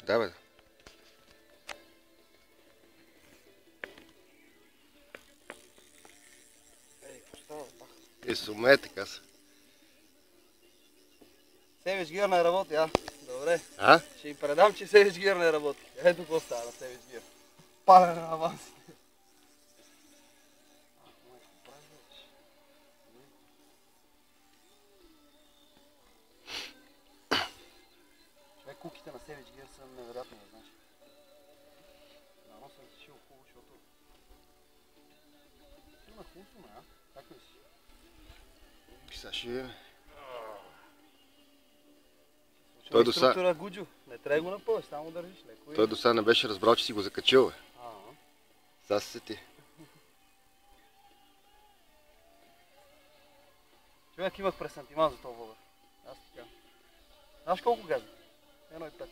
Да, бе. Суме, така са. Savage Gear не работи, а? Добре. А? Ще им предам, че Savage Gear не работи. Ето какво става на Savage Gear. Палене на авансите. Човек, куките на Savage Gear са невероятни, не знаеш. Но съм решил хубаво, защото... Има хубаво суме, а? Как мислиш? Писаше... Той до сега... Гуджо. Не трябва да го напълниш, само държиш леко. Той до сега не беше разбрал, че си го закачил, бе. Сега се сети. Човек, имах пресантимент за този въгър. Аз ти казвам. Знаеш колко гази? 1,5.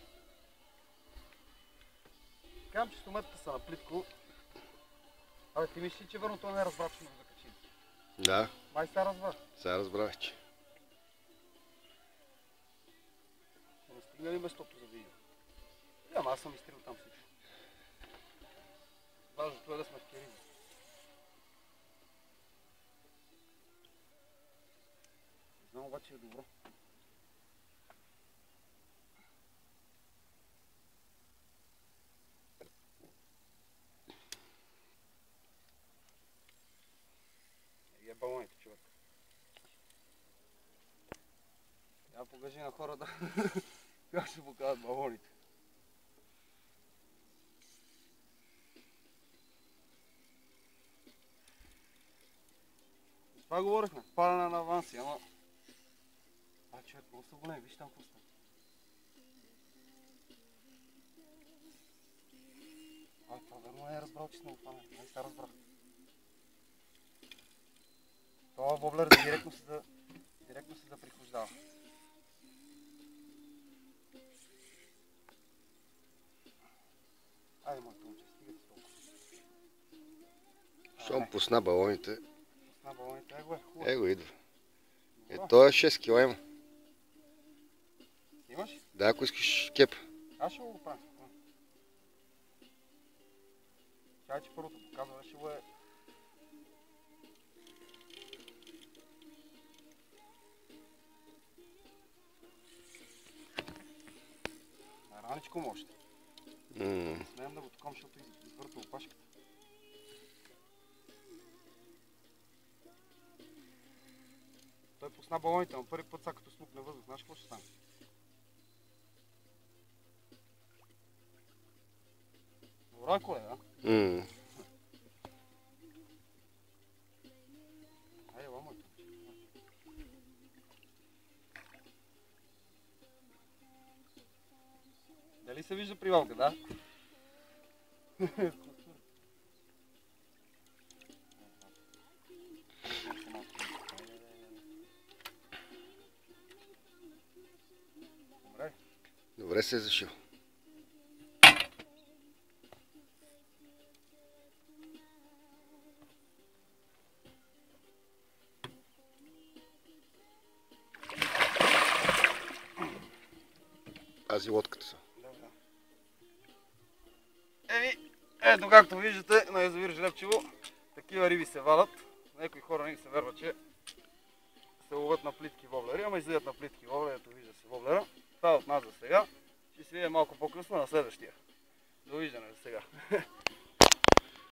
Казвам, че стометата са на плитко. Абе, ти мислиш, че върно това не е разбрал, че ме го закачи? Да. Май сега разбра. Сега разбрах, че. Не стигна ли местото за видео? Ама аз съм изтрил там всичко. Важното е да сме в керизи. Не знам, обаче е добро. Е балоните, човек. Я покажи на хората как се показват балоните. Това говорихме, палене на аванси, ама... човек, много са големи, виж там какво става. Това верно не е разбрал, че сме го палене, не се разбрах. Това воблер директно се заприхождава. Айде, моето момче, стига ти толкова. Щом пусна балоните. Пусна балоните, его е хубаво. Его идва. Той е 6 кг има. Имаш? Да, ако искаш кеп. Аз ще го правя. Чай, че първото показва, ще го е... Раничко може. Смеем да го тукам, защото извърта опашката. Той пусна балоните, но първи път сега като смукне въздух, знаеш какво ще стане? Добра коле, да? Айде, ламайте. Дали се вижда привалка, да? Добре се е зашил. Тази лодката са. Ето както виждате на язовир Жлебчево, такива риби се валят. Някои хора не се вярват, че се ловят на плитки воблери, ама излизат на плитки воблери, ето вижда се воблера. Това е от нас за сега. Ще си видим малко по-късно на следващия. Довиждане за сега.